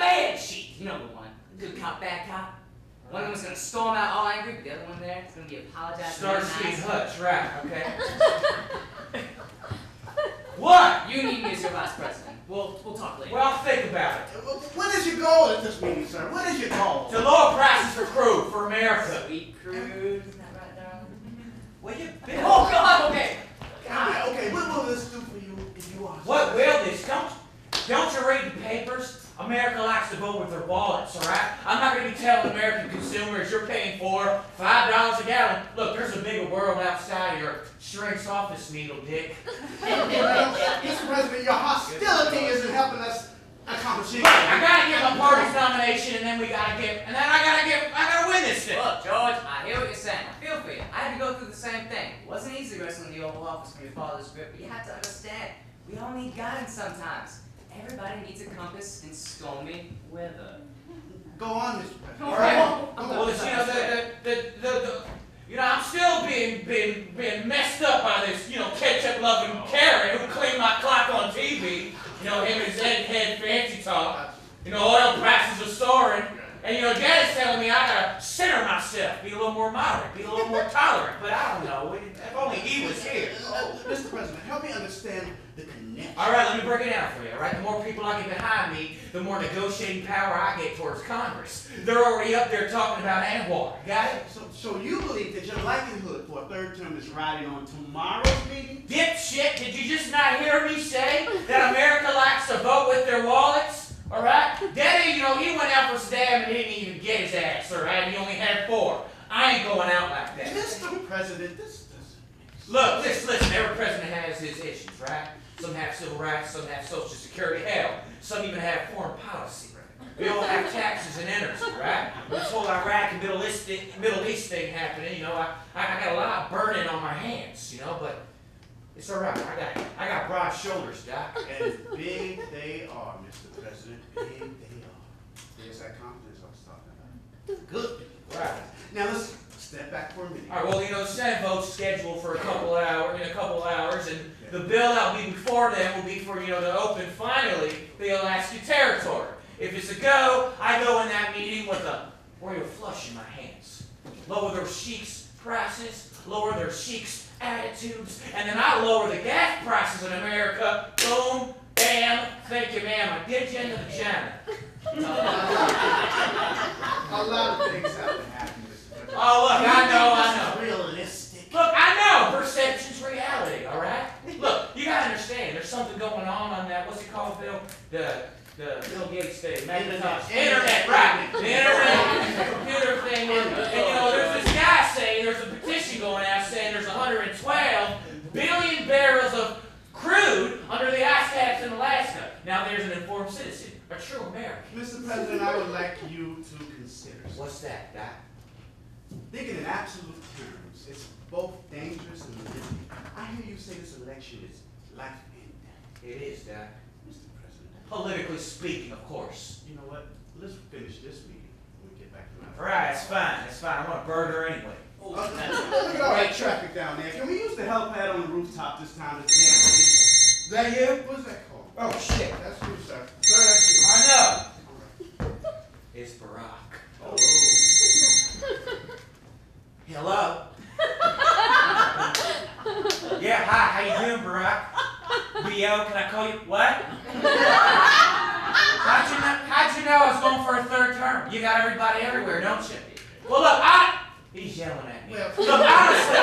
bad sheep. You know the one. Good cop, bad cop. One of them was gonna storm out all angry, but the other one there is gonna be apologizing. Starsky and Hutch, right, okay. What? You need me as your vice president. We'll talk later. Well, think about it. What is your goal at this meeting, sir? What is your goal? To lower prices for crude, for America. Sweet crude. Isn't that right, darling? Well, you been. Oh, God, okay. God. Okay, what will this do for you if you are? What will this? Don't you read the papers? America likes to vote with their wallets, all right? I'm not going to be telling American consumers you're paying for $5 a gallon. Look, there's a bigger world outside of your shrink's office needle, Dick. Mr. President, your hostility isn't helping us accomplish anything. Look, I got to get my party's nomination, and then I got to win this thing. Look, George, I hear what you're saying. I feel for you. I had to go through the same thing. It wasn't easy wrestling the Oval Office from your father's grip, but you have to understand, we all need guidance sometimes. Everybody needs a compass in stormy weather. Go on, Mr. President. All right. Well, I'm still being messed up by this, ketchup-loving Karen who cleaned my clock on TV. Him and his head fancy talk. Oil prices are soaring. And, Dad's telling me I gotta center myself, be a little more moderate, be a little more tolerant. But I don't know. If only he was here. Oh, Mr. President, help me understand the connection. All right, let me break it down for you, all right? The more people I get behind me, the more negotiating power I get towards Congress. They're already up there talking about Anwar. Got it? So you believe that your likelihood for a third term is riding on tomorrow's meeting? Dipshit, did you just not hear me say that America likes to vote with their wallets? All right? Daddy, he went out for stab and he didn't even get his ass, all right? He only had 4. I ain't going out like that. Mr. President, this doesn't make sense. Look, listen, every president has his issues, right? Some have civil rights, some have Social Security, hell, some even have foreign policy. We all have taxes and energy, right? This whole Iraq and Middle East thing happening, I got a lot burning on my hands, but it's all right. I got broad shoulders, Doc. And big they are, Mr. President. Big they are. There's that confidence I was talking about. Good. Right. Now let's step back for a minute. All right, well, the Senate vote's scheduled for in a couple hours, and the bill that'll be before then will be for, to open finally the Alaska Territory. If it's a go, I go in that meeting with a royal flush in my hands. Lower their sheiks' prices, lower their sheiks' attitudes, and then I lower the gas prices in America. Boom, bam, thank you, ma'am. I did you in the vagina. A lot of things have to happen, Mr. President. Oh, look, I know. Realistic. Look, I know. Perception's reality, all right? Look, you gotta understand. There's something going on that, what's it called, Bill? The Bill Gates thing. Internet, right. The internet, the computer thing. And, there's this guy saying, there's a petition going out saying there's 112 billion barrels of crude under the ice caps in Alaska. Now there's an informed citizen, a true American. Mr. President, I would like you to consider something. What's that, Doc? Thinking in absolute terms, it's both dangerous and risky. I hear you say this election is life and death. It is, Doc. Mr. President. Politically speaking, of course. You know what? Let's finish this meeting when we get back to my... All right, it's fine. I want a burger anyway. Look at all that traffic down there. Can we use the helipad on the rooftop this time? Is that you? What's that called? Oh, shit. That's you, sir. Sir, that's you. I know. It's Barack. Oh. Hello? Yeah, hi. How you doing, Barack? B.O., can I call you? What? How'd you know I was going for a third term? You got everybody everywhere, don't you? Well, look, he's yelling at me. Look, honestly,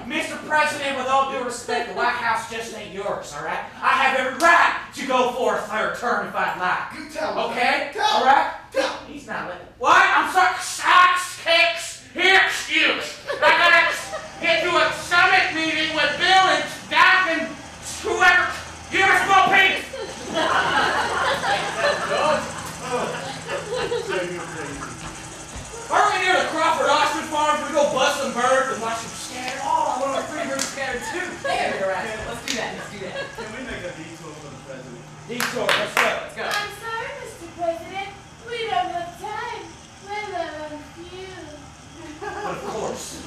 Mr. President, with all due respect, the White House just ain't yours, all right? I have every right to go for a third term if I'd like. You tell me. Okay? Tell all right? Tell He's not letting. What? I'm sorry. Socks, kicks. Here, excuse. I gotta get to a summit meeting with Bill and Doc and whoever. You have a small penis. Aren't we near the Crawford Ostrich Farm? We go bust some birds and watch them scatter. Oh, I want to 3 birds scattered too. Yeah, you're right. Let's do that. Can we make a detour for the president? Detour, let's go. I'm sorry, Mr. President. We don't have time. We're low on fuel. But of course.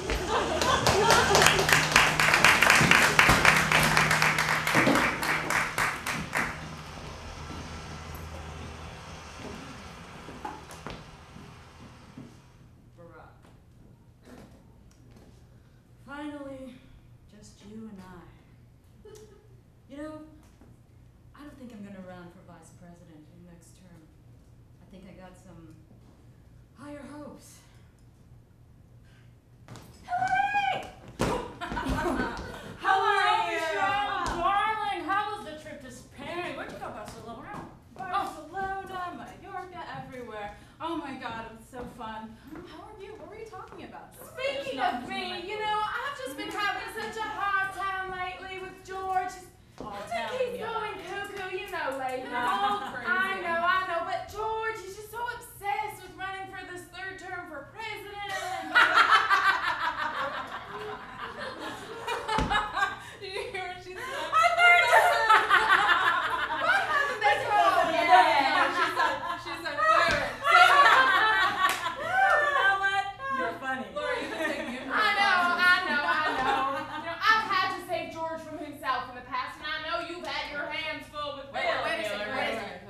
himself in the past, and I know you've had your hands full with Wait Bill. a second, Miller. wait a second.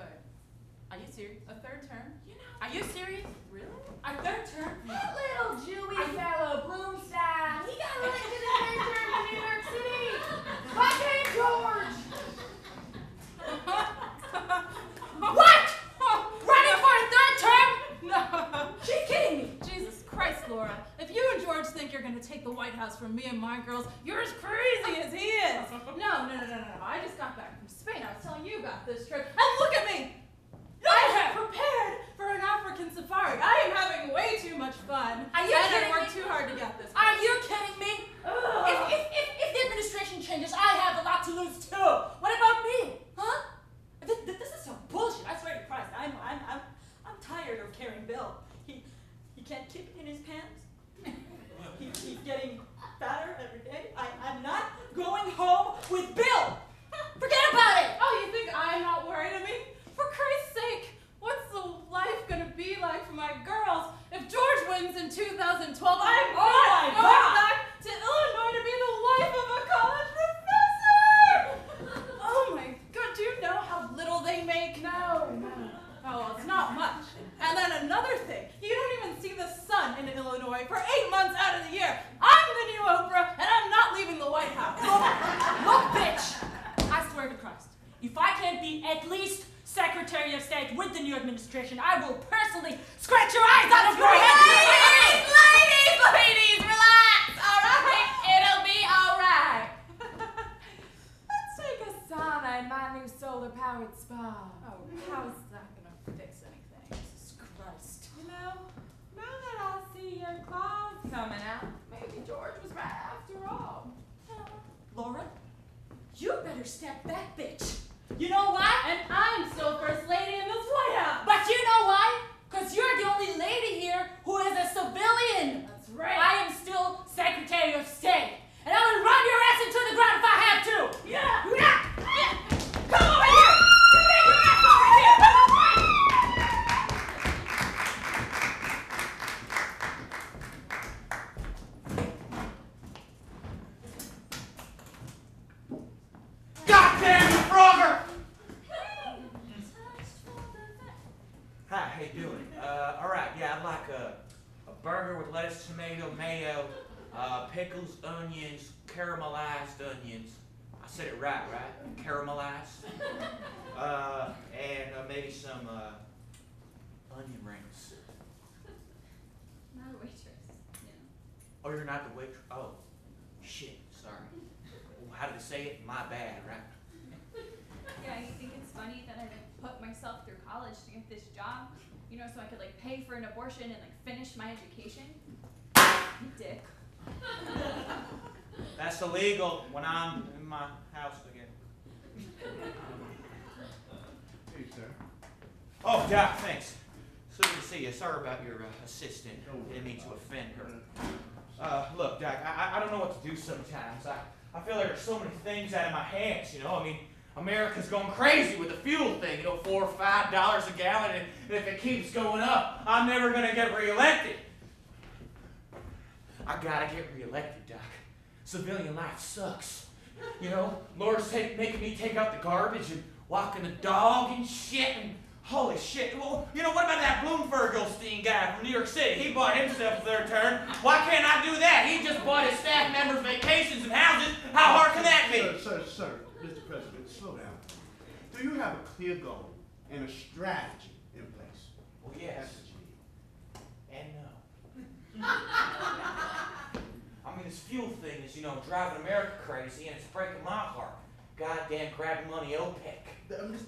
Are you serious? A third term? You know, Are you serious? Really? A third term? that little Jewy fellow, Bloomstein, he got elected a third term in New York City. Why can't George? What? Running for a third term? No. She's kidding me. Jesus Christ, Laura. If you and George think you're going to take the White House from me and my girls, you're as crazy as he is. No. I just got back from Spain. I was telling you about this trip. And look at me. I have prepared for an African safari. I am having way too much fun. Are you and kidding I worked me? too hard to get this. Are you kidding me? If the administration changes, I have a lot to lose too. What about me? Huh? This is some bullshit. I swear to Christ, I'm tired of carrying Bill. He can't keep it in his pants. He's getting fatter every day. I'm not going home with Bill. Forget about it. Oh, you think I'm not worried? I mean, for Christ's sake, what's the life gonna be like for my girls if George wins in 2012? I'm my going God. back to Illinois to be the wife of a college professor. Oh my God, do you know how little they make? No. Oh, well, it's not much. And then another thing, you don't even see the sun in Illinois for 8 months out of the year. I'm the new Oprah, and I'm not leaving the White House. Look, bitch. I swear to Christ, if I can't be at least Secretary of State with the new administration, I will personally scratch your eyes out of your head. Ladies, relax. All right, it'll be all right. Let's take a sauna in my new solar-powered spa. Oh, how's that gonna fix anything? Jesus Christ. You know, now that I see your claws coming out, maybe George was right after all. Laura, you better step back, bitch. You know why? And I'm still First Lady in this White House. But you know why? Because you're the only lady here who is a civilian. That's right. I am still Secretary of State. And I will run your ass into the ground if I have to. Yeah. Come over here. Get your ass over here. Goddamn you, Frogger! Hi, how you doing? All right, yeah, I'd like a burger with lettuce, tomato, mayo, pickles, onions, caramelized onions. I said it right? Caramelized. And maybe some onion rings. Not a waitress. Oh, you're not the waitress? Oh, shit, sorry. How did they say it? My bad, right? Yeah, you think it's funny that I like put myself through college to get this job, you know, so I could like pay for an abortion and like finish my education? You dick. That's illegal when I'm in my house again. Hey, sir. Oh, Doc, thanks. So good to see you. Sorry about your assistant. Didn't mean to offend her. Look, Doc, I don't know what to do sometimes. I feel like there's so many things out of my hands, you know? I mean, America's going crazy with the fuel thing, you know, $4 or $5 a gallon, and if it keeps going up, I'm never gonna get reelected. I gotta get reelected, Doc. Civilian life sucks. You know, Laura's making me take out the garbage and walking the dog and shit, and holy shit. Well, you know, what about that Bloomberg-Goldstein guy from New York City? He bought himself a third term. Why can't I do that? He just bought his staff members vacations and houses. How hard can that be? Sir, Mr. President, slow down. Do you have a clear goal and a strategy in place? Well, yes. That's what you need. And no. I mean, this fuel thing is, you know, driving America crazy, and it's breaking my heart. Goddamn grabbing money OPEC.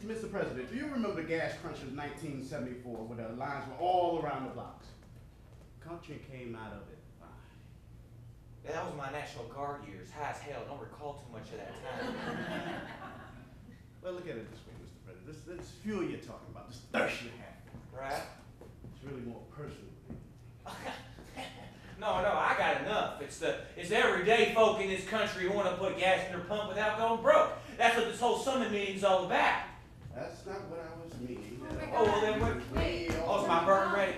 Mr. President, do you remember the gas crunch of 1974 where the lines were all around the blocks? Country came out of it fine. Yeah, that was my National Guard years. High as hell. Don't recall too much of that time. Well, look at it this way, Mr. President. This fuel you're talking about, this thirst you have, Right? it's really more personal. No, I got enough. It's everyday folk in this country who want to put gas in their pump without going broke. That's what this whole summit meeting's all about. That's not what I was meaning. Oh my Oh, well then what? Wait. Oh, is my burger ready?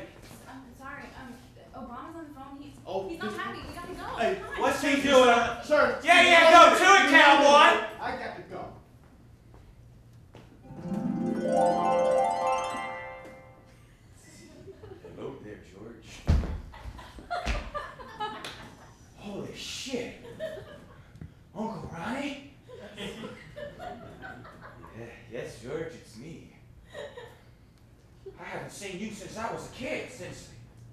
I'm sorry. Obama's on the phone. He's Oh, not happy. We gotta go. Hey, Come on. What's he doing? Sir. Yeah, go to it, cowboy. George, it's me. I haven't seen you since I was a kid.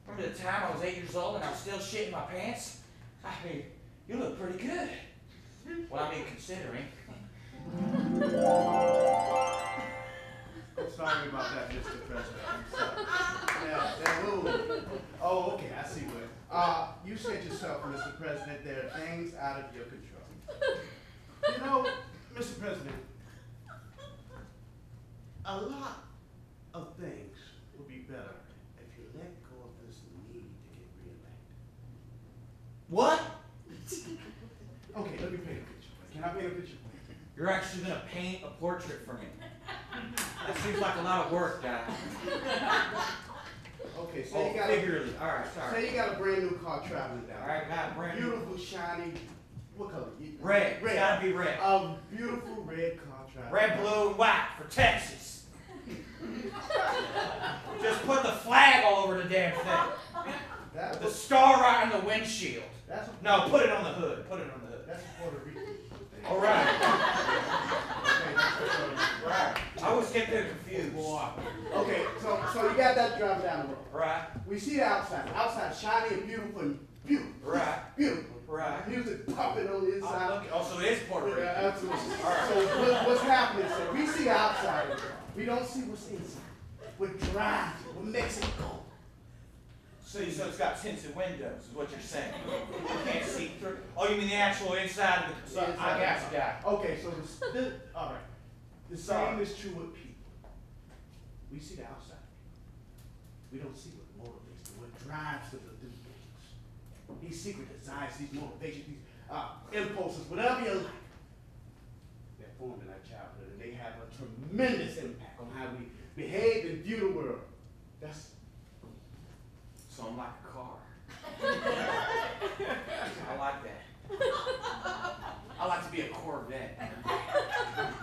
Remember the time I was 8 years old and I was still shitting my pants? I mean, you look pretty good. Well, I mean, considering. I'm sorry about that, Mr. President. I'm sorry. Yeah, whoa. Oh, okay, I see what. You said yourself, Mr. President, there are things out of your control. You know, Mr. President, a lot of things will be better if you let go of this need to get reelected. What? Okay, let me paint a picture. Can I paint a picture? You're actually gonna paint a portrait for me. That seems like a lot of work, guy. Okay, so you got figuratively. All right, sorry. say you got a brand new car traveling down. All right, got brand new. Beautiful, shiny. What color? Red. It's Red. gotta be red. A beautiful red car traveling. Red, blue, and white for Texas. Just put the flag all over the damn thing. That The was, star right on the windshield. that's a, No, put it on the hood. Put it on the hood. that's a Puerto Rican thing. All right. Okay, that's a Puerto Rican. Right. I always get them confused. Okay, so you got that driving down the road. Right. We see the outside. Outside shiny and beautiful and beautiful. Right. Beautiful. Right. Music pumping on the inside. Also, it is Puerto Yeah, Rican. absolutely. All right. So what's happening? So we see the outside. We don't see what's inside. We're driving. We're Mexico. So it's got tinted windows, is what you're saying. You can't see through. Oh, you mean the actual inside of the So I got you, guy. Okay, so all right. The same is true with people. We see the outside. We don't see what motivates them, what drives them to do things. These secret desires, these motivations, these impulses, whatever you like, they're formed in our childhood, and they have a tremendous impact on how we behave and view the world. That's So I'm like a car. I like that. I like to be a Corvette.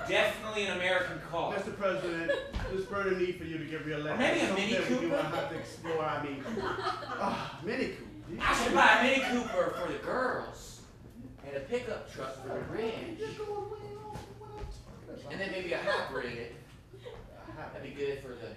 Definitely an American car. Mr. President, this burning need for you to get reelected. Or maybe a Something Mini that we Cooper? will have to explore. I mean, Mini Cooper. I should buy a Mini Cooper for the girls and a pickup truck for the ranch. And then maybe a hybrid. That'd be good for the,